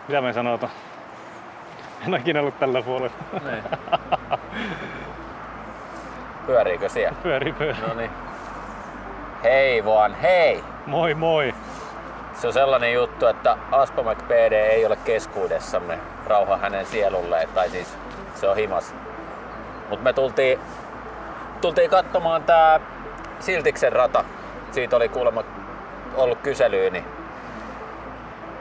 Mitä me sanotaan? En ole ikinä ollut tällä puolella. Niin. Pyöriikö siellä? Pyörii. Noniin. Hei vaan, hei! Moi moi! Se on sellainen juttu, että Aspo McPD ei ole keskuudessamme. Rauha hänen sielulleen, tai siis se on himas. Mut me tultiin katsomaan tää Siltiksen rata. Siitä oli kuulemma ollut kyselyä.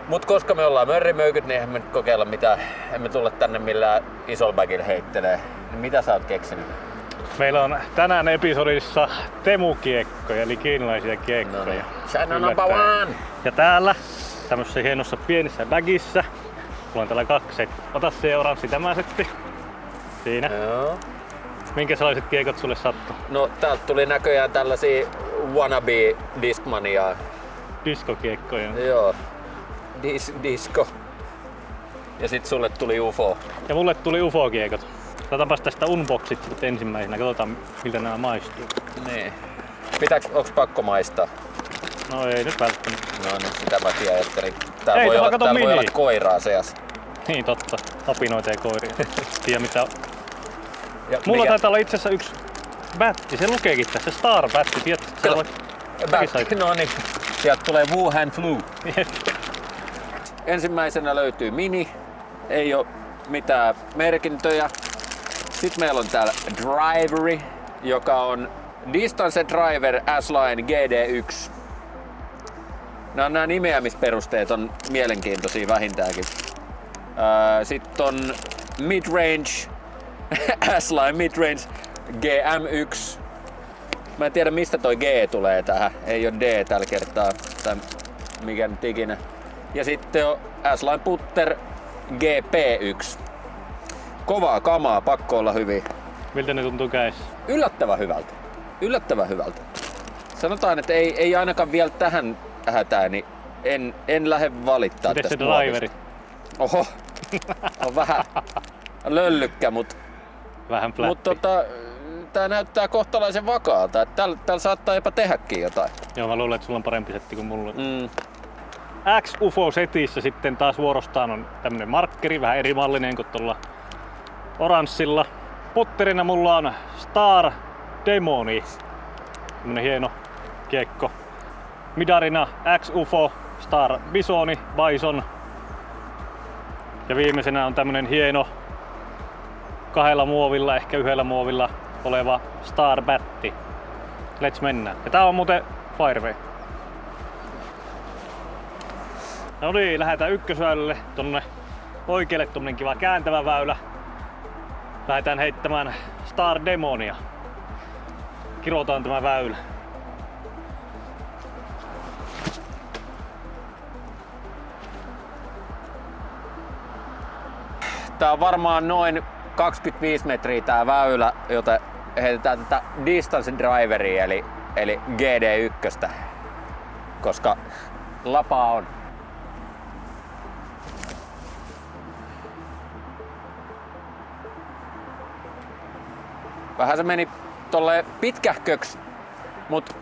Mut koska me ollaan mörrimöykyt, niin eihän me nyt kokeilla mitään. Emme tulla tänne millään isolla bagilla heittelee. Mitä sä oot keksinyt? Meillä on tänään episodissa temukiekkoja, eli kiinalaisia kiekkoja. No niin. China number one! Ja täällä, tämmössä hienossa pienissä bagissa, mulla on täällä 2 settiä. Ota se oranssi tämä setti. Siinä. Joo. Minkä sellaiset kiekot sulle sattuu? No täältä tuli näköjään tällaisia wannabe Discmania. Diskokiekkoja. Joo. Disco. Ja sit sulle tuli UFO. Ja mulle tuli UFO-kiekot. Otetaanpas tästä unboxit sitten ensimmäisenä, katsotaan miltä nämä maistuu. Niin. Onks pakko maistaa? No ei nyt välttämättä. No niin, sitä mäkin ajattelin. Täällä Ei, voi voi olla koiraa seassa. Niin totta, apinoita ja koiria. Tiedä mitä on. Ja Mulla mikä? taitaa olla itse asiassa yksi bätti, se lukeekin tässä, Star Bätti, tiedätkö? No niin, sieltä tulee Wuhan Flu. Ensimmäisenä löytyy Mini, ei oo mitään merkintöjä. Sitten meillä on täällä Driveri, joka on Distance Driver S-Line GD1. Nämä nimeämisperusteet on mielenkiintoisia vähintäänkin. Sitten on Midrange, S-Line Midrange GM1. Mä en tiedä mistä toi G tulee tähän, ei oo D tällä kertaa, tai mikä nyt ikinä. Ja sitten on S-Line Putter GP1. Kovaa kamaa, pakko olla hyvin. Miltä ne tuntuu kädessä? Yllättävän hyvältä. Yllättävän hyvältä. Sanotaan, että ei ainakaan vielä tähän hätään, niin en lähde valittaa miten tästä se driveri? Oho, on vähän löllykkä, Vähän flätti. mutta tää näyttää kohtalaisen vakaalta. Täällä saattaa jopa tehdäkin jotain. Joo, mä luulen, että sulla on parempi setti kuin mulla. X-UFO-setissä sitten taas vuorostaan on tämmönen markkeri, vähän eri mallinen kuin tuolla oranssilla. Putterina mulla on Star Demoni, tämmönen hieno kiekko. Midarina X-UFO, Star Bisoni, Bison. Ja viimeisenä on tämmönen hieno 2 muovilla, ehkä 1 muovilla oleva Star Batti. Let's mennä. Ja tää on muuten Fireway. No niin, lähdetään ykkösväylälle tonne oikealle, tommonen kiva kääntävä väylä. Lähdetään heittämään Star Demonia. Kirotaan tämä väylä. Tää on varmaan noin 25 metriä tää väylä, joten heitetään tätä Distance Driveria eli GD1, koska lapaa on. Vähän se meni tolleen pitkähköksi, mut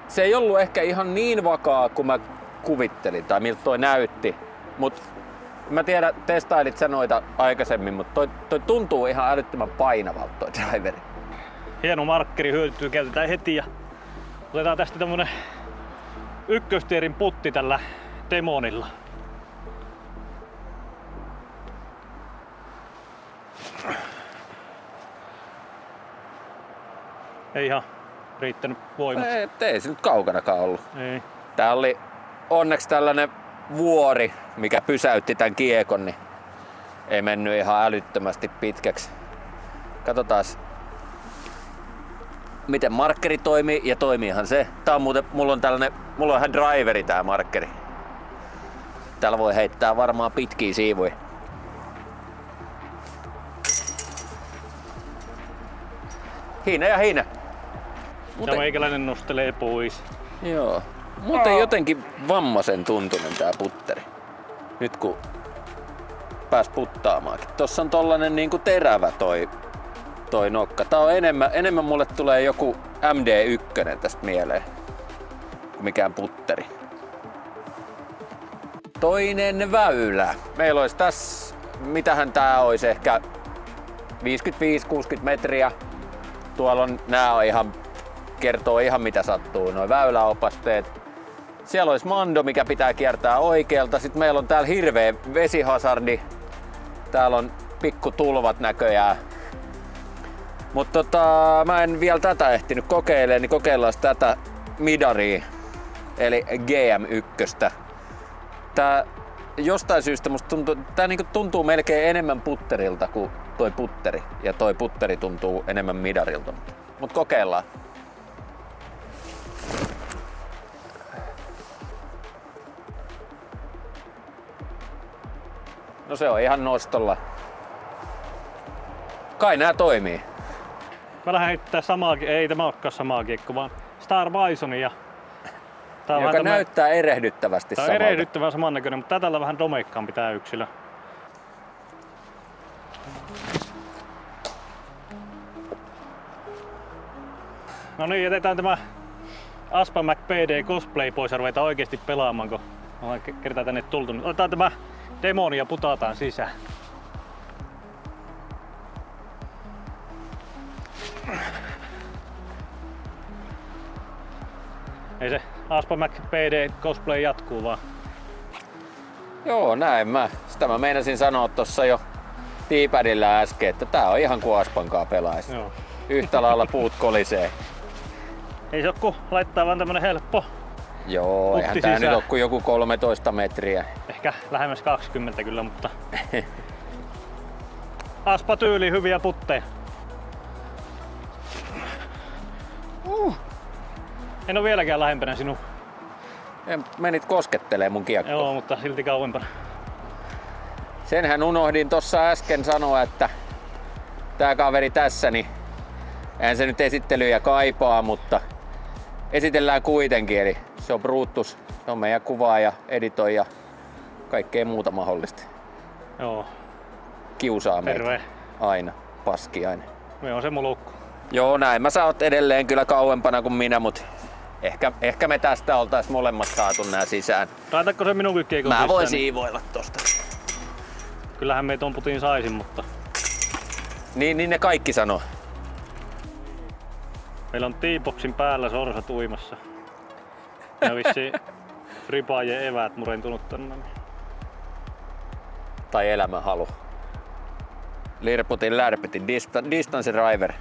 se ei ollut ehkä ihan niin vakaa kuin mä kuvittelin tai miltä toi näytti. Mut mä tiedän, testailit sä noita aikaisemmin, mutta toi tuntuu ihan älyttömän painavalta toi driveri. Hieno markkeri hyötyy, käytetään heti ja otetaan tästä tämmönen ykköstierin putti tällä Demonilla. Ei ihan riittänyt voimat. Ei se nyt kaukanakaan ollut. Ei. Tää oli onneksi tällainen vuori, mikä pysäytti tän kiekon, niin ei mennyt ihan älyttömästi pitkäksi. Katsotaan miten markkeri toimii, ja toimiihan se. Tää on muuten, mulla on ihan driveri tää markkeri. Täällä voi heittää varmaan pitkiä siivuja. Hiina ja hiina. Ja meikäläinen nostelee pois. Joo. Muuten jotenkin vammaisen tuntunen tää putteri. Nyt kun pääs puttaamaankin. Tossa on tollanen niinku terävä toi nokka. Tää on enemmän mulle tulee joku MD1 tästä mieleen kuin mikään putteri. toinen väylä. Meillä olisi tässä, mitähän tää olisi, ehkä 55-60 metriä. Tuolla on, nää on ihan, kertoo ihan mitä sattuu, noi väyläopasteet. Siellä olisi mando, mikä pitää kiertää oikealta. Sitten meillä on täällä hirveä vesihasardi. Täällä on pikku tulvat näköjään. Mutta mä en vielä tätä ehtinyt kokeilemaan, niin kokeillaan tätä midaria. Eli GM1. Tää jostain syystä musta tuntuu, tää niinku tuntuu melkein enemmän putterilta kuin toi putteri. Ja toi putteri tuntuu enemmän midarilta. Mut kokeillaan. No se on ihan nostolla. Kai nää toimii. Mä lähden heittää samaa, ei tämä olekaan samaa kiekko, vaan Star Bisonia. Joka näyttää erehdyttävästi samalta. Tää on erehdyttävän samannäköinen, mutta tällä vähän domeikkaampi tää yksilö. No niin, jätetään tämä Aspa PD cosplay pois ja ruvetaan oikeesti pelaamaan, kun ollaan kertaa tänne tultu. Otetaan tämä demoni ja putataan sisään. Ei se Aspa PD cosplay jatkuu vaan. Joo, näin mä. Sitä mä meinasin sanoa tossa jo T-padillä äsken, että tää on ihan kuin Aspankaa pelaisi. Joo. Yhtä lailla puut kolisee. Ei se oo kun laittaa vaan tämmönen helppo. Joo, eihän tää nyt oo kuin joku 13 metriä. Ehkä lähemmäs 20 kyllä, mutta Aspa tyyli hyviä putteja. En oo vieläkään lähempänä sinun. Menit koskettelee mun kiekkoa. Joo, mutta silti kauempana. Senhän unohdin tossa äsken sanoa, että tää kaveri tässä, niin eihän se nyt esittelyjä kaipaa, mutta esitellään kuitenkin. Eli se on Brutus, se on meidän kuvaaja, editoija, kaikkea muuta mahdollista. Joo. Kiusaa meitä. Terve. Aina. Paskiainen. Me on se mulukku. Joo, näin mä sä oot edelleen kyllä kauempana kuin minä, mutta ehkä me tästä oltais molemmat saatu nää sisään. Laitatko se minunkin kiekon Mä sisään, voin siivoilla tosta. Kyllähän me ton putin saisin, mutta Niin ne kaikki sanoo. meillä on T-boxin päällä sorsat uimassa. Ja vissiin ripaajien eväät murentunut tänne. Tai elämänhalu. Lirputin lärpitin, distance driver.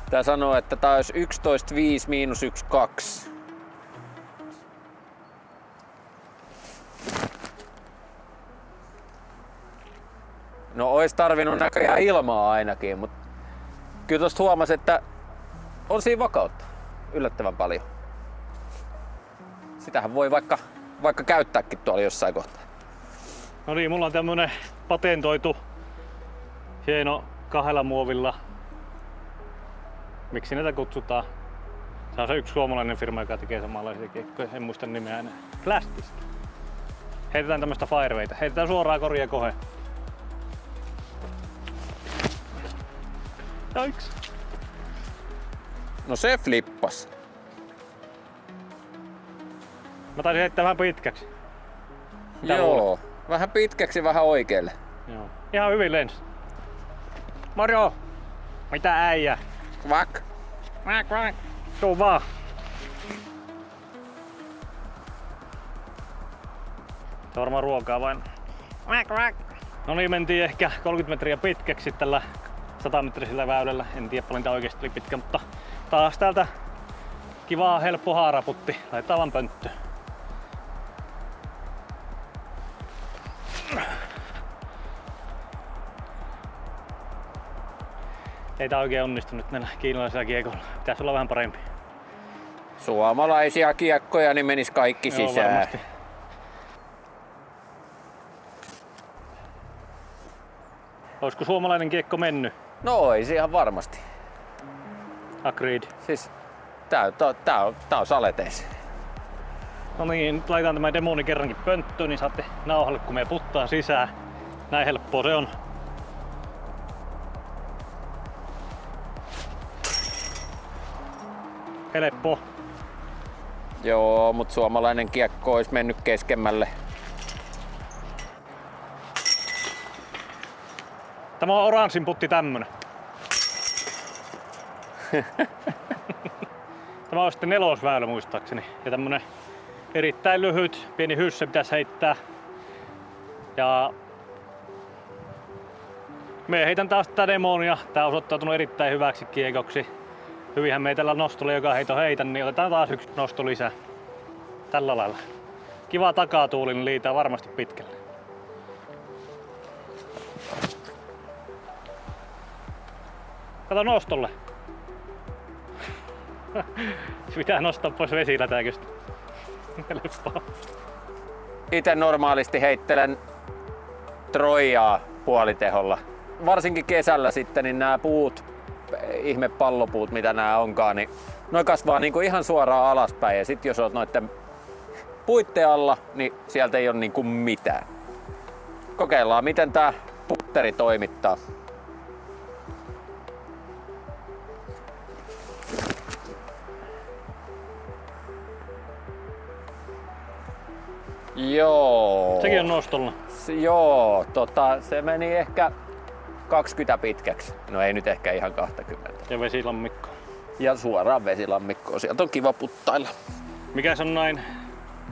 Tää sanoo, että tää olisi 11.5 miinus 1.2. No ois tarvinnut näköjään ilmaa ainakin, mutta kyllä tosta huomasi, että on siinä vakautta yllättävän paljon. Sitähän voi vaikka käyttääkin tuolla jossain kohtaa. No niin, mulla on tämmönen patentoitu hieno 2 muovilla. Miksi näitä kutsutaan? Se on se yksi suomalainen firma, joka tekee samanlaisia kiekkoja. En muista nimeä enää. Plastista. Heitetään tämmöstä firewayta. Heitetään suoraan koria kohe. Jaiks. No se flippas. Mä taisin heittää vähän pitkäksi. Mitä Joo, luulet? vähän pitkäksi, vähän oikealle. Joo. Ihan hyvin lensi. Moro! Mitä äijä? Kvak. Kvak, kvak. Tuu vaan. Se on varmaan ruokaa vain. Kvak, kvak. No niin, mentiin ehkä 30 metriä pitkäksi tällä 100-metrisellä väylällä. En tiedä paljon tää oikeesti oli pitkä, mutta taas täältä kivaa helppo haaraputti. Laitetaan vaan pönttöön. Ei tää oikein onnistu nyt näillä kiinalaisilla kiekoilla. Pitäis olla vähän parempi. Suomalaisia kiekkoja, niin menis kaikki Joo, sisään. varmasti. Olisiko suomalainen kiekko mennyt? No ois ihan varmasti. Agreed. Siis tää on saleteis. No niin, nyt laitetaan tämä demoni kerrankin pönttöön, niin saatte nauhalle kun me puttaa sisään. Näin helppoa se on. Helppo. Joo, mut suomalainen kiekko ois mennyt keskemmälle. Tämä on oranssin putti tämmönen. Tämä on sitten 4. väylä muistaakseni. Ja tämmönen erittäin lyhyt, pieni hysse pitäisi heittää. Ja me heitän taas tätä demonia. Tää on osoittautunut erittäin hyväksi kiekoksi. Hyvinhän me tällä nostolla joka heito heitän, niin otetaan taas yksi nosto lisää. Tällä lailla. Kiva takatuuli, niin liitää varmasti pitkälle. Kato nostolle. Se pitää nostaa pois vesilätäköstä. Itse normaalisti heittelen Troijaa puoliteholla. Varsinkin kesällä sitten, niin nämä puut, ihme pallopuut mitä nämä onkaan, niin noi kasvaa niinku ihan suoraan alaspäin. Ja sit jos oot noitten puitten alla, niin sieltä ei ole niinku mitään. Kokeillaan miten tää putteri toimittaa. Joo. Sekin on nostolla. Joo, se meni ehkä 20 pitkäksi. No ei nyt ehkä ihan 20. Ja vesilammikko. Ja suoraan vesilammikkoon. Sieltä on kiva puttailla. Mikäs on näin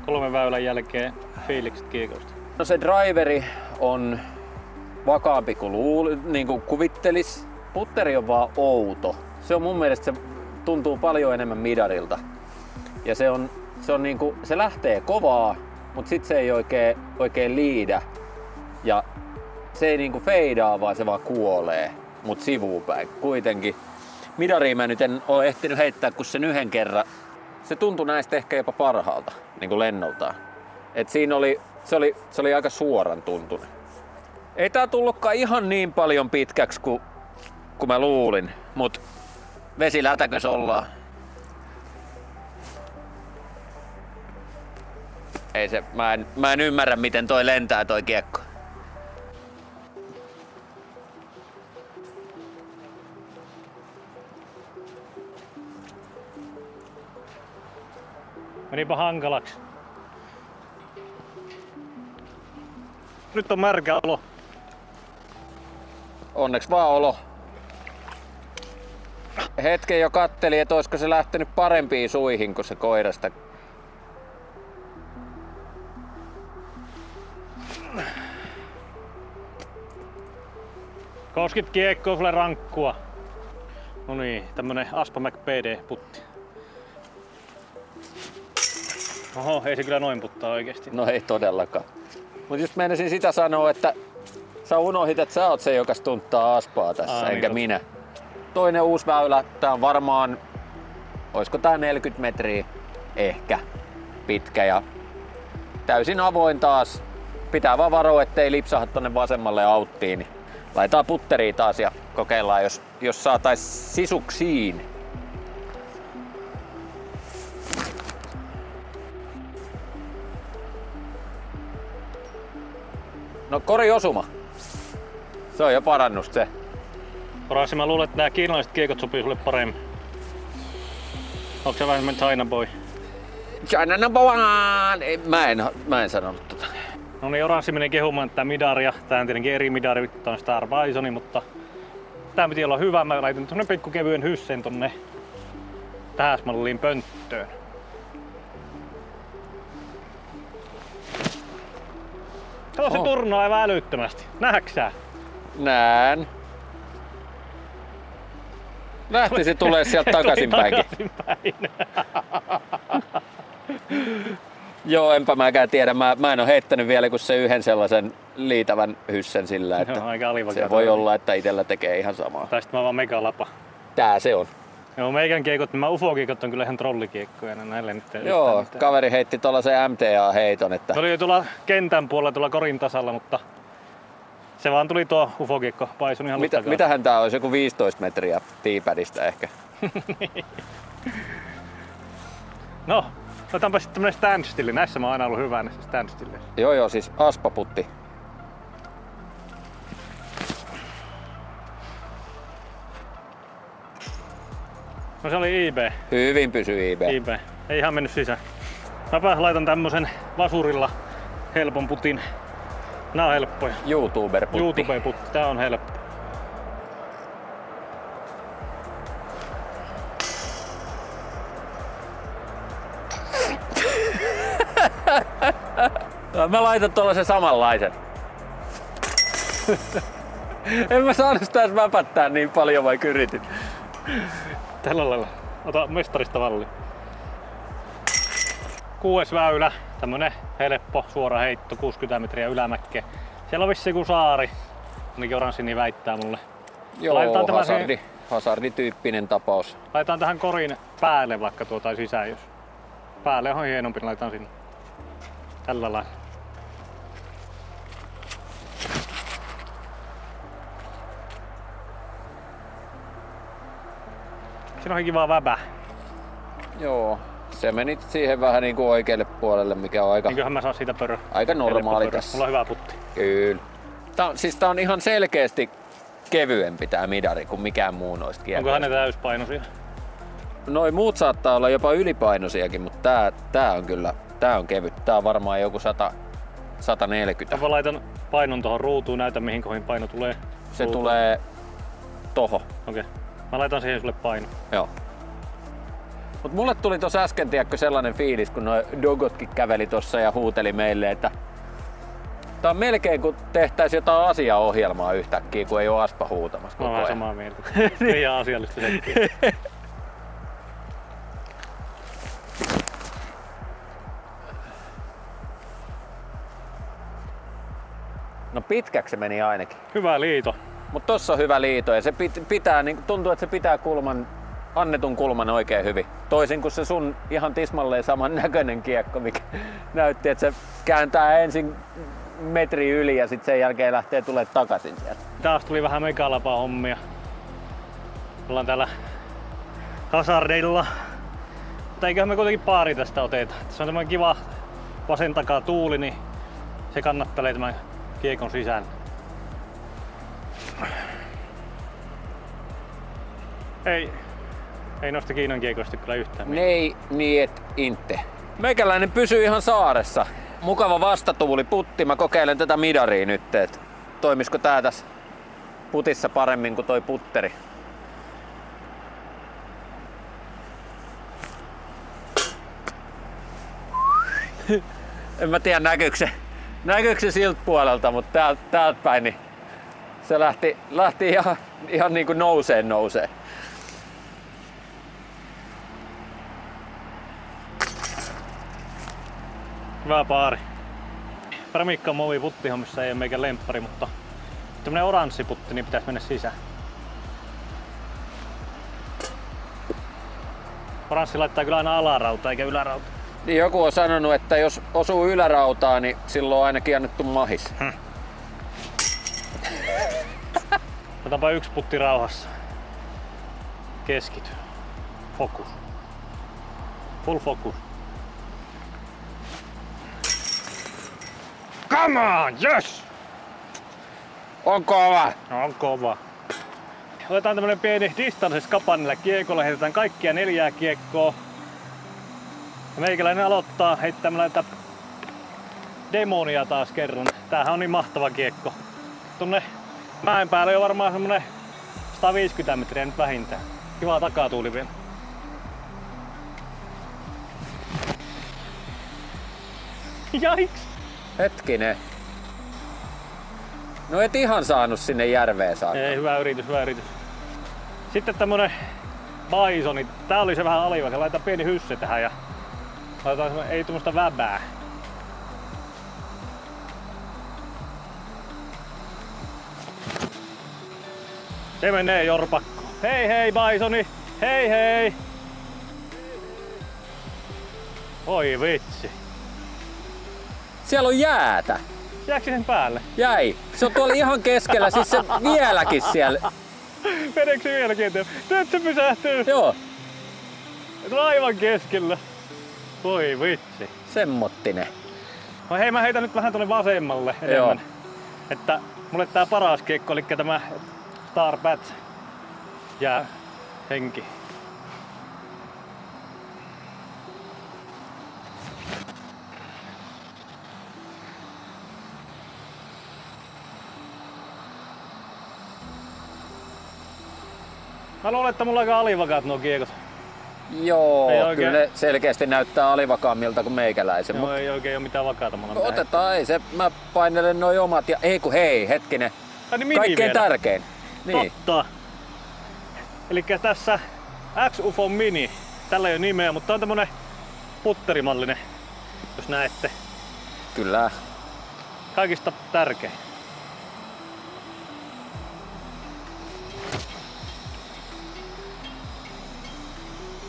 3 väylän jälkeen fiilikset kiekosta? No se driveri on vakaampi kuin niin kuin kuvittelis. Putteri on vaan outo. Se on mun mielestä se tuntuu paljon enemmän midarilta. Ja se on niinku, se lähtee kovaa, mutta sit se ei oikein liidä. Ja se ei niinku feidaa, vaan se vaan kuolee, mut sivuupäin kuitenkin. Midariin mä nyt en oo ehtinyt heittää kuin sen yhden kerran. Se tuntui näistä ehkä jopa parhaalta, niinku lennoltaan. Et siinä se oli aika suoran tuntunen. Ei tää tullutkaan ihan niin paljon pitkäksi kuin mä luulin, mut vesilätäkös ollaan. Ei se, mä en ymmärrä miten toi lentää toi kiekko. Menipä hankalaksi. Nyt on märkä olo. Onneksi vaan olo. Hetken jo katteli, että olisiko se lähtenyt parempiin suihin kuin se koirasta. Koskit kiekkoa sulle rankkua. No niin, tämmönen Aspa McPD putti. Oho, ei se kyllä noin puttaa oikeesti. No ei todellakaan. Mut just meinasin sitä sanoa, että sä unohdit, että sä oot se, joka stunttaa Aspaa tässä, enkä niin minä. Toinen uusi väylä, tää on varmaan, oisko tää 40 metriä ehkä pitkä ja täysin avoin taas. Pitää vaan varoa, ettei lipsaha tonne vasemmalle auttiin. Niin laitetaan putteriin taas ja kokeillaan, jos saatais sisuksiin. No kori osuma. Se on jo parannus se. Oranssi, mä luulen, että nää kiinalaiset kiekot sopii sulle paremmin. Onko se vähemmän China boy? China number one! Mä en sanonut tota. No niin, Oranssi meni kehumaan tätä midaria. Tää on tietenkin eri midari, tää on Star Bisoni, mutta tää piti olla hyvä. Mä laitan tuonne pikku kevyen hyssen tonne tähäsmalliin pönttöön. Se turnaa aivan älyttömästi. Nähäksää? Näen. Lähti se tulee sieltä takaisinpäinkin. Joo, enpä mäkään tiedä. Mä en oo heittänyt vielä kuin se yhden sellaisen liitävän hyssen sillä, että se voi olla, että itellä tekee ihan samaa. Tai sitten mä vaan megalapa. Tää se on. Joo, meikän kiekot, nämä UFO-kiekot on kyllä ihan trollikiekkoja. Näille nyt joo, kaveri heitti tuollaisen MTA-heiton. Että... Se oli tuolla kentän puolella tuolla korin tasalla, mutta se vaan tuli tuo UFO-kiekko paisun ihan luttakaan. Mitähän tää olisi? Joku 15 metriä teapadista ehkä. No, otetaanpa sitten tämmönen standstilli. Näissä mä oon aina ollut hyvä näissä standstilleissä. Joo, siis aspaputti. No se oli IB. Hyvin pysyi IB. Ei ihan mennyt sisään. Mäpä laitan tämmösen vasurilla helpon putin. Nää on helppoja. YouTuber-putti. YouTube-putti. Tää on helppo. Mä laitan tuollaisen samanlaisen. En mä saanut sitä edes väpättää niin paljon, vaikka yritin. Tällä lailla. Ota mestarista valli. 6. väylä. Tämmönen helppo suora heitto, 60 metriä ylämäkkeä. Siellä on vissi joku saari. Ainakin oranssi niin väittää mulle. Joo, hazardityyppinen tapaus. Laitetaan tähän korin päälle vaikka tai sisään, jos päälle on hienompi, niin laitetaan sinne. Tällä lailla. Siinä on kiva väbä. Joo, se meni siihen vähän niinku oikealle puolelle, mikä on aika... Niinköhän mä saan siitä aika normaali tässä. Mulla on hyvä putti. Kyllä. Tää on ihan selkeästi kevyempi tää midari kuin mikään muu noista kiekkoista. Onko ne täyspainoisia? Noi muut saattaa olla jopa ylipainoisiakin, mutta tää on kevyt. Tää on varmaan joku 140. Mä laitan painon tohon ruutuun, näytä mihin kohin paino tulee. Se tulee toho. Okei. Mä laitan siihen sulle paino. Joo. Mut mulle tuli tossa äsken sellainen fiilis, kun noi dogotkin käveli tossa ja huuteli meille, että tää on melkein kuin tehtäis jotain asiaohjelmaa yhtäkkiä, kun ei oo Aspa huutamassa koko ajan. Mä oon samaa mieltä. Ei ihan asiallista sekkiä. No pitkäksi se meni ainakin. Hyvä liito. Mut tossa on hyvä liito ja se pitää, niin tuntuu, että se pitää annetun kulman oikein hyvin. Toisin kuin se sun ihan tismalleen saman näköinen kiekko, mikä näytti, että se kääntää ensin metri yli ja sitten sen jälkeen lähtee tulee takaisin sieltä. Taas tuli vähän megalapa hommia. Ollaan täällä hazardeilla. Mutta eiköhän me kuitenkin paari tästä oteta. Se on tämmönen kiva vasen takaa tuuli, niin se kannattelee tämän kiekon sisään. Ei noista Kiinan kiekoista kyllä yhtään. Nej, niet, inte. Meikäläinen pysyy ihan saaressa. Mukava vastatuuli putti. Mä kokeilen tätä midaria nyt, että toimisiko tää tässä putissa paremmin kuin toi putteri. En mä tiedä näkyykö se siltä puolelta, mutta täältä päin niin se lähti ihan niinku nousee. Hyvä paari. Premikka Movi puttihommissa ei ole meikä lemppari, mutta tämmönen oranssi putti, niin pitäisi mennä sisään. Oranssi laittaa kyllä aina alarauta eikä ylärauta. Niin joku on sanonut, että jos osuu ylärautaan, niin silloin on ainakin annettu mahis. Otetaanpa yksi putti rauhassa. Keskity. Fokus. Full focus. Come on, yes! On kova! On kova. Otetaan tämmönen pieni distance-skapa niillä kiekolla. Heitetään kaikkia 4 kiekkoa. Ja meikäläinen aloittaa heittämällä näitä demonia taas kerran. Tämähän on niin mahtava kiekko. Tuonne mäen päälle on varmaan semmonen 150 metriä nyt vähintään. Kiva takatuuli vielä. Jaiks! Hetkinen. No et ihan saanut sinne järveen saakka. Ei, hyvä yritys. Sitten tämmönen bisoni. Tää oli se vähän aliva. Se laitetaan pieni hysse tähän ja laitetaan ei tuommoista väbää. Se menee jorpakko. Hei bisoni! Hei! Oi vitsi. Siellä on jäätä. Jääkö sen päälle? Jäi. Se on tuolla ihan keskellä, siis se vieläkin siellä. Meneekö se vieläkin eteen? Nyt se pysähtyy. Joo. Se on aivan keskellä. Voi vitsi. Semmottinen. No hei, mä heitän nyt vähän tuonne vasemmalle enemmän. Joo. Että mulle tää paras kiekko, eli tämä Star Bat jää henki. Mä luulen, että mulla on aika alivakaat nuo kiekot. Joo, Ei kyllä ne selkeästi näyttää alivakaammilta kuin meikäläisen. Joo, ei oikein ole mitään vakaata. No, otetaan, ei se. Mä painelen noi omat ja hei, hetkinen. Niin Kaikkein tärkein. Niin. Totta. Elikkä tässä X-UFO Mini. Tällä ei ole nimeä, mutta on tämmönen putterimallinen, jos näette. Kyllä. Kaikista tärkein.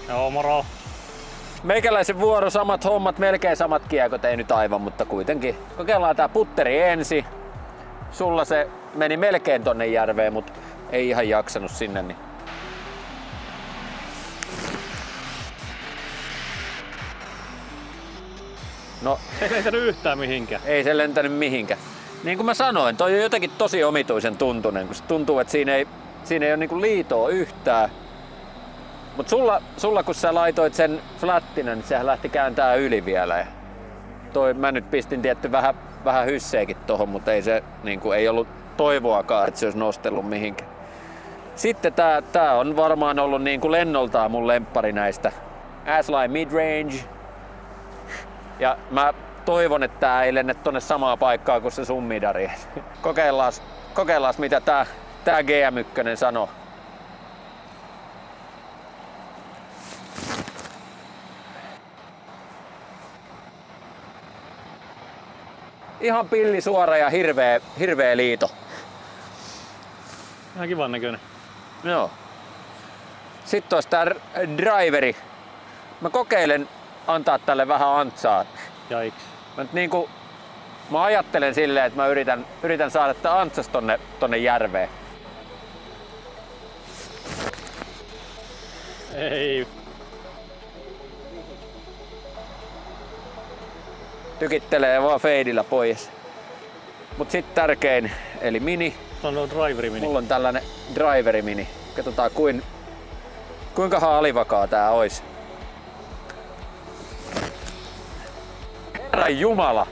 Joo, moro. Meikäläisen vuoro, samat hommat, melkein samat kiekot, ei nyt aivan, mutta kuitenkin. Kokeillaan tää putteri ensin. Sulla se meni melkein tonne järveen, mutta ei ihan jaksanut sinne. Niin. No, Ei lentänyt yhtään mihinkään. ei se lentänyt mihinkään. Niin kuin mä sanoin, toi on jotenkin tosi omituisen tuntunen, kun se tuntuu, että siinä ei ole niinku liitoa yhtään. Mut sulla kun sä laitoit sen flattina, niin sehän lähti kääntää yli vielä. Ja mä nyt pistin tietty vähän hysseekin tohon, mutta ei se niinku, ei ollut toivoakaan, että se olisi nostellut mihinkään. Sitten tää on varmaan ollut niinku lennoltaan mun lemppari näistä. S-Line Midrange. Ja mä toivon, että tää ei lennä tonne samaa paikkaa kuin se sun midari. Kokeillaan mitä tää GM1 sanoo. Ihan pilli suora ja hirveä liito. Ihan kivan näköinen. Joo. Sitten olisi tää driveri. Mä kokeilen antaa tälle vähän antsaa. Jaiks. Mä ajattelen silleen, että mä yritän saada tää antsas tonne järveen. Ei. Tykittelee vaan feidillä pois. Mut sit tärkein, eli mini. Se on driveri mini. Mulla on tällainen driveri mini. Katsotaan kuinkahan alivakaa tää ois. Herran jumala!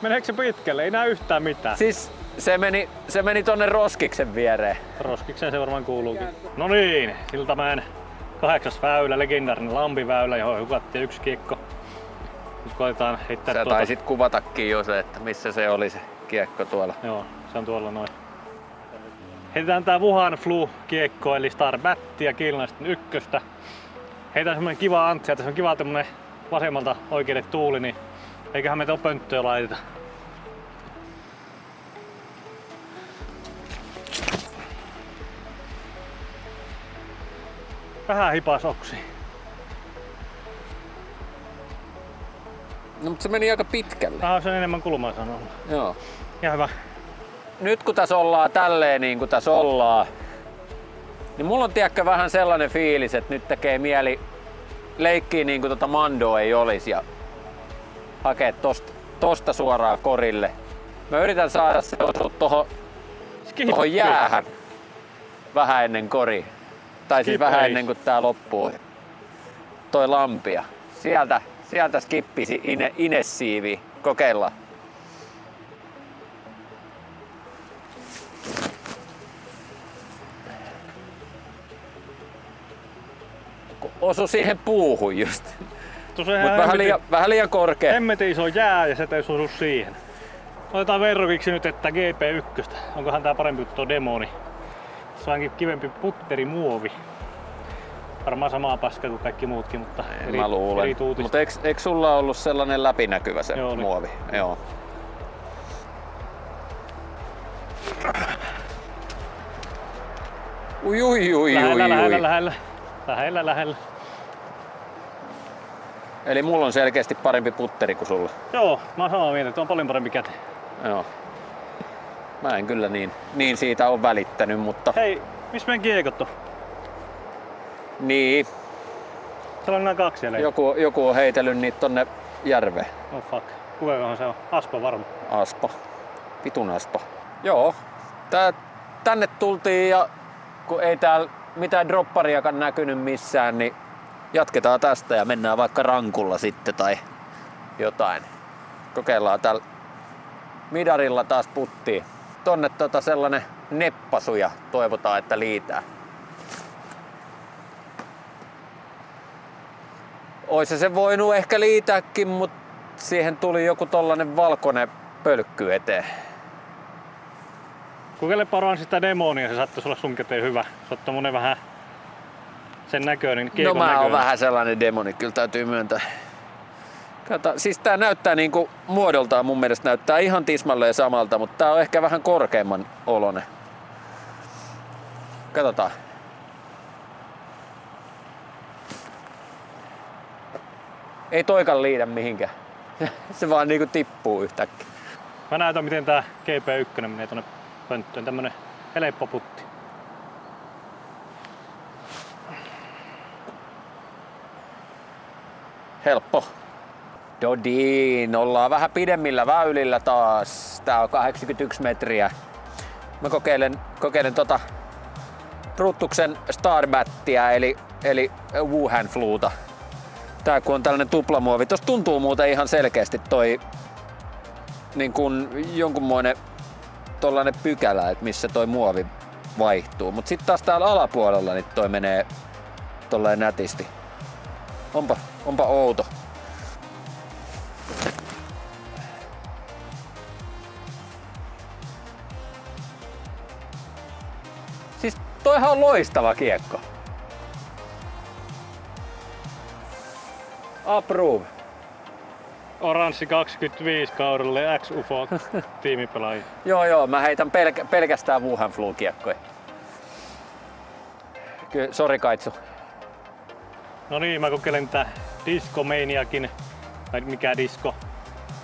Meneekö se pitkälle? Ei näe yhtään mitään. Siis se meni tonne roskiksen viereen. Roskikseen se varmaan kuuluukin. No niin, Siltamäen 8. väylä, legendaarinen lampiväylä, johon hukattiin 1 kiekko. Nyt koitetaan heittää Sä taisit kuvatakin jo se, että missä se oli se kiekko tuolla. Joo, se on tuolla noin. Heitetään tää Wuhan Flu kiekko eli Star Battia Kiilnaisten 1. Heitään semmonen kiva antsi, tässä on kiva tämmönen vasemmalta oikealle tuuli, niin eiköhän me tuon pönttöä laiteta. Vähän hipas oksi. No mutta se meni aika pitkälle. Se on enemmän kulmaa sanonut. Joo. Ja hyvä. Nyt kun tässä ollaan tälleen niin kuin tässä ollaan, niin mulla on tiedäkö vähän sellainen fiilis, että nyt tekee mieli leikkiä niin kuin Mandoa ei olisi ja hakea tosta suoraan korille. Mä yritän saada se osua tohon jäähän vähän ennen kori. Tai siis vähän ennen kuin tää loppuu. Toi lampia. Sieltä skippisi inessiivi. Kokeillaan. Osu siihen puuhun just. Mut vähän liian korkea. Hemmetin iso jää ja se ei osu siihen. Otetaan verrokiksi nyt, että GP1. Onkohan tää parempi kuin tuo demoni? Se on ainakin kivempi putterimuovi. Varmaan samaa paskaa kuin kaikki muutkin, mutta mä luulen. eri tuutista. Mutta eikö sulla ollut sellainen läpinäkyvä se muovi? Joo. Lähellä. Eli mulla on selkeästi parempi putteri kuin sulla. Joo, mä oon samaa mieltä, että on paljon parempi käte. Joo. Mä en kyllä niin siitä ole välittänyt, mutta... Hei, missä meidän kiekot on? Niin. Siellä on nää 2 siellä. Joku on heitellyt niitä tonne järveen. Oh fuck. Kuinkahan se on? Aspa varma. Aspa. Vitun aspa. Joo. Tänne tultiin ja kun ei täällä mitään droppariakaan näkynyt missään, niin jatketaan tästä ja mennään vaikka rankulla sitten tai jotain. Kokeillaan täällä midarilla taas puttiin. Tonne sellainen neppasu ja toivotaan, että liitää. Ois se voinut ehkä liitääkin, mutta siihen tuli joku tollanen valkoinen pölkky eteen. Kokeilepa Oranssi sitä demonia, se saattaisi olla sun käteen hyvä. Se on tommonen vähän sen näköinen, kiekon No mä näköinen. oon vähän sellainen demoni, kyllä täytyy myöntää. Kato, siis tää näyttää niinku muodoltaan mun mielestä näyttää ihan tismalleen samalta, mutta tää on ehkä vähän korkeamman oloinen. Katsotaan. Ei toikaan liitä mihinkään. Se vaan niinku tippuu yhtäkkiä. Mä näytän miten tää GP1 menee tonne pönttöön. Tämmönen helppo putti. Helppo. Dodin, ollaan vähän pidemmillä väylillä taas. Tää on 81 metriä. Mä kokeilen tota Bruttuksen Starbattia eli Wuhan Fluta. Tää kun on tällainen tuplamuovi. Tossa tuntuu muuten ihan selkeästi toi niin kun jonkunmoinen tollanen pykälä, että missä toi muovi vaihtuu. Mut sit taas täällä alapuolella niin toi menee tolleen nätisti. Onpa outo. Siis toihan on loistava kiekko. Approve. Oranssi 25 kaudelle X-UFO tiimipelaajia. Joo, mä heitän pelkästään Wuhan Flu kiekkoja. Kyllä, sori Kaitsu. No niin, mä kokeilen tää Discomaniakin. Vai mikä disco?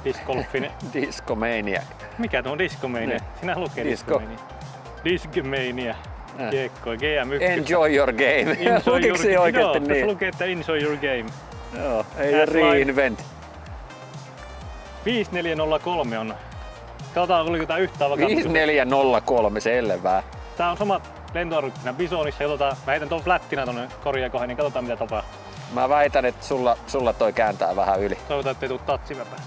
Discgolfin. Discomaniac. Mikä tuo on Discomania? Niin. Sinä lukee Disco. Discomania. Discmania. Kiekko, GM1. Enjoy your game. Lukiko se oikeesti Joo, tässä niin? lukee, että enjoy your game. Joo, ei ole reinvent. 5403 on. Katsotaan, oliko tää yhtään vakavaa. 5403, selvä. Tää on sama lentoarvittina Bisonissa. Mä heitän tuon flättinä tonne korjakohan, niin katsotaan mitä tapahtuu. Mä väitän, että sulla toi kääntää vähän yli. Toivotaan, ettei tuu tatsiväpää.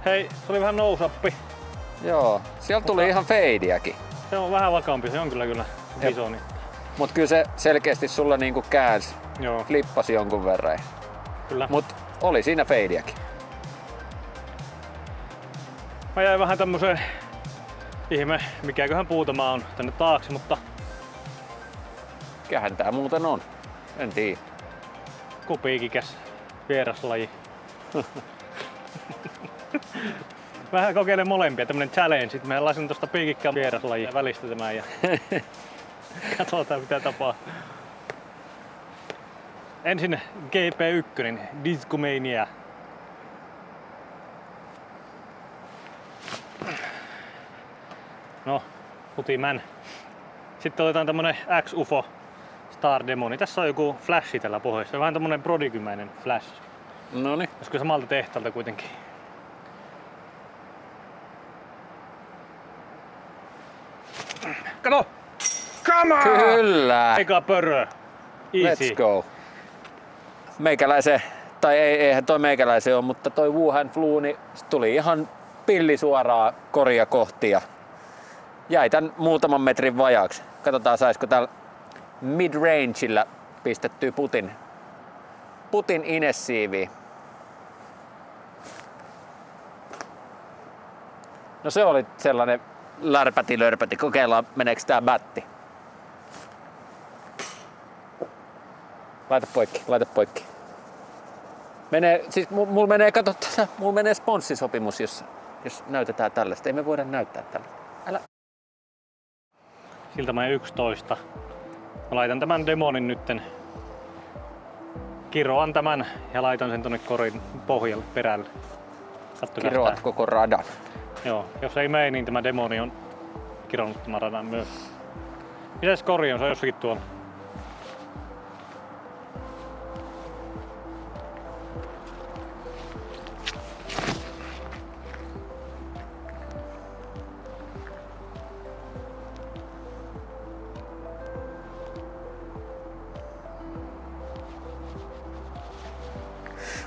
Hei, se oli vähän nousappi. Joo, sieltä tuli ihan feidiäkin. Se on vähän vakaampi, se on kyllä Bisoni. Mut kyllä se selkeästi sulla niinku käänsi, Joo, flippasi jonkun verran. kyllä. Mut oli siinä feidiäkin. Mä jäin vähän tämmöseen mikäköhän puutama on tänne taakse, mutta Mikähän tää muuten on? En tiedä. kupiikikäs vieraslaji. Vähän kokeilen molempia, tämmönen challenge. Sitten mä laisin tosta piikikkään vieraslajia välistä tämän ja katsotaan mitä tapahtuu. Ensin GP1, Discomania. No, putimän. Sitten otetaan tämmönen X-UFO Star Demoni. Tässä on joku flashi tällä pohjassa. Vähän tämmönen prodigymäinen flash. Noniin. Olisiko samalta tehtaalta kuitenkin? Kato! Come on! Kyllä! Eka pörö. Easy. Let's go. Meikäläisen, tai eihän toi meikäläisen ole, mutta toi Wuhan Flu niin tuli ihan pilli suoraan koria kohti ja jäi tän muutaman metrin vajaaksi. Katsotaan saisiko täällä mid-rangeillä pistettyä putin inessiiviin. No se oli sellainen lörpäti. Kokeillaan meneekö tää bätti. Laita poikki. Menee, siis mulla menee, kato tätä, mulla menee sponssisopimus, jos näytetään tällaista. Ei me voida näyttää tällaista. Älä. Siltä mä 11. Mä laitan tämän demonin nytten. Kiroan tämän ja laitan sen tonne korin pohjalle perälle. Kattokaa Kiroat sitä. koko radan. Joo, jos ei mene, niin tämä demoni on kironnut tämän radan myös. Mitäs kori on? Se on jossakin tuolla.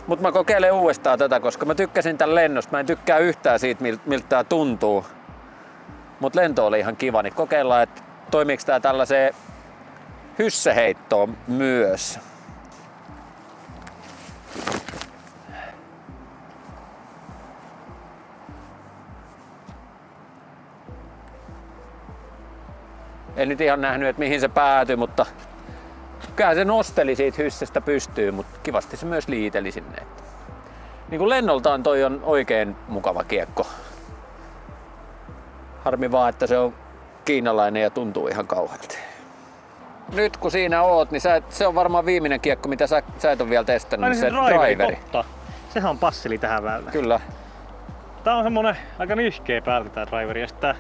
Mut mä kokeilen uudestaan tätä, koska mä tykkäsin tän lennosta. Mä en tykkää yhtään siitä, miltä tää tuntuu. Mut lento oli ihan kiva, niin kokeillaan, että toimiiko tää tällaiseen hyssäheittoon myös. En nyt ihan nähnyt, että mihin se päätyi, mutta kyllä se nosteli siitä hyssästä pystyyn, mutta kivasti se myös liiteli sinne. Niin kuin lennoltaan toi on oikein mukava kiekko. Harmi vaan, että se on kiinalainen ja tuntuu ihan kauhealta. Nyt kun siinä oot, niin se on varmaan viimeinen kiekko, mitä sä et ole vielä testannut, niin se driveri. Totta. Sehän on passeli tähän väylään. Kyllä. Tää on semmonen aika nihkeä päältä tää driveri ja tää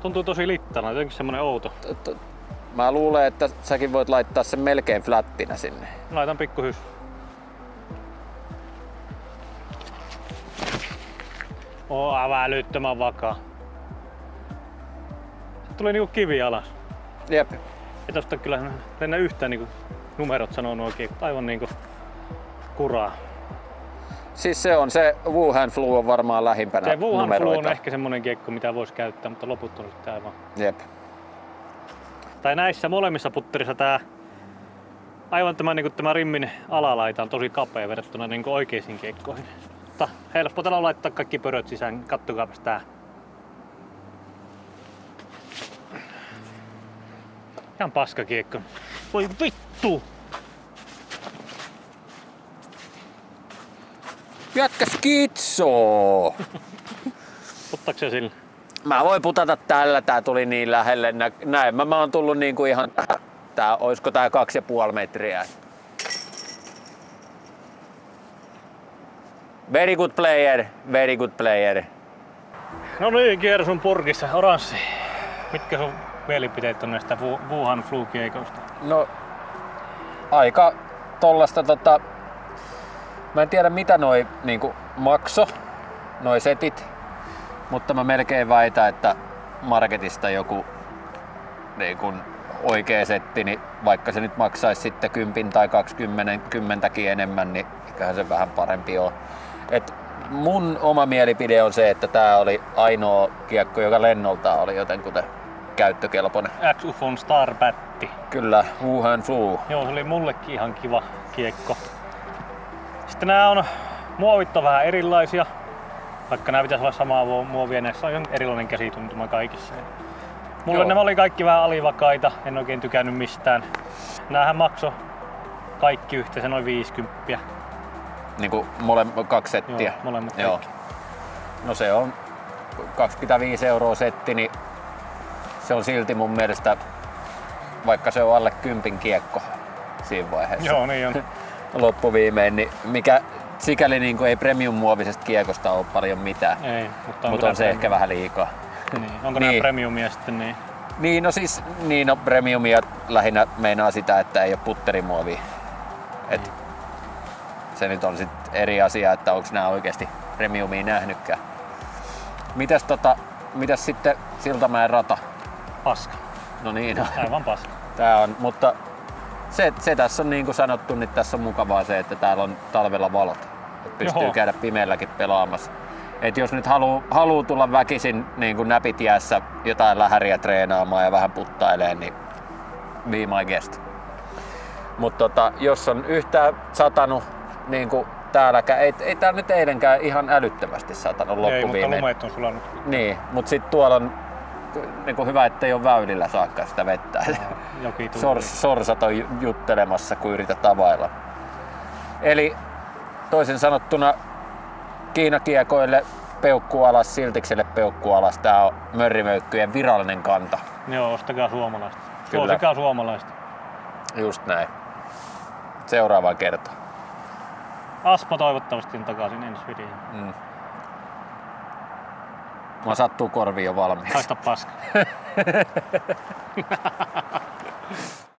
tuntuu tosi littana, jotenkin semmonen outo. Mä luulen, että säkin voit laittaa sen melkein flattina sinne. Laitan pikkuhys. Aivan älyttömän vakaa. Se tuli niinku kivi alas. Jep. Ei tosta kyllä lennä yhtään niinku numerot sanonut oikein, aivan niinku kuraa. Siis se Wuhan Flu on varmaan lähimpänä se Wuhan numeroita. Flu on ehkä semmonen kiekko, mitä voisi käyttää, mutta loput on sitten aivan. Jep. Tai näissä molemmissa putterissa aivan tämä rimmin alalaita on tosi kapea verrattuna niinku oikeisiin kiekkoihin. Mutta helppo täällä on laittaa kaikki pöröt sisään, kattokaapas tää. Ihan paska kiekko. Voi vittu! Jätkä skitsoo! Ottaako se sillä? Mä voin putata tällä, tää tuli niin lähelle. Näin mä oon tullut niinku ihan oisko tää 2,5 metriä. Very good player, very good player. No niin, kierrä sun purkissa, Oranssi. Mitkä sun mielipiteet on näistä Wuhan Flu-kiekoista? No, aika tollasta mä en tiedä mitä noi niinku makso, noi setit, mutta mä melkein väitän, että marketista joku niinku oikea setti, niin vaikka se nyt maksaisi sitten 10 tai 20 enemmän, niin eiköhän se vähän parempi on. Et mun oma mielipide on se, että tää oli ainoa kiekko, joka lennolta oli jotenkuten käyttökelpoinen. X-Ufon Star Batti. Kyllä, Wuhan Flu. Joo, se oli mullekin ihan kiva kiekko. Sitten nää on muovit on vähän erilaisia. Vaikka nää pitäisi olla samaa muovia, näissä on erilainen käsituntuma kaikissa. Mulle nämä oli kaikki vähän alivakaita, en oikein tykännyt mistään. Näähän makso kaikki yhteensä noin 50. Niinku kaksi settiä? Joo, molemmat Joo. kaikki. No se on 25 € setti, niin se on silti mun mielestä, vaikka se on alle 10 kiekko siinä vaiheessa. Joo, niin on. Loppuviimein, niin mikä sikäli niin kuin ei premium-muovisesta kiekosta ole paljon mitään. Ei, mutta on se ehkä vähän liikaa. Niin. Onko niin. nämä premiumia sitten niin? Niin, no siis premiumia lähinnä meinaa sitä, että ei ole putterimuovia. Et se nyt on sitten eri asia, että onko nämä oikeasti premiumia nähnytkään. Mitäs sitten Siltamäen rata? Paska. No niin, no. Aivan paska. Tää on, mutta se tässä on niin kuin sanottu, niin tässä on mukavaa se, että täällä on talvella valot. Et pystyy käydä pimeälläkin pelaamassa. Et jos nyt haluu tulla väkisin niin kuin näpit jäässä jotain lähäriä treenaamaan ja vähän puttailee, niin be my guest. Mutta jos on yhtään satanut niin kuin täälläkään, ei täällä nyt eilenkään ihan älyttömästi satanut loppuviimein. Ei, mutta lumeet on sulanut. Niin, mutta sitten tuolla on niin kuin hyvä, ettei ole väylillä saakka sitä vettä. Sorsat on juttelemassa, kun yrität availla. Eli toisin sanottuna Kiinakiekoille peukku alas, Siltikselle peukku alas. Tää on mörrimöykkyjen virallinen kanta. Joo, ostakaa suomalaista. Suosikaa suomalaista. Just näin. Seuraavaan kertaan. Aspo toivottavasti on takaisin ensi videoon. Mä sattuu korviin jo valmiiksi. Haista paska.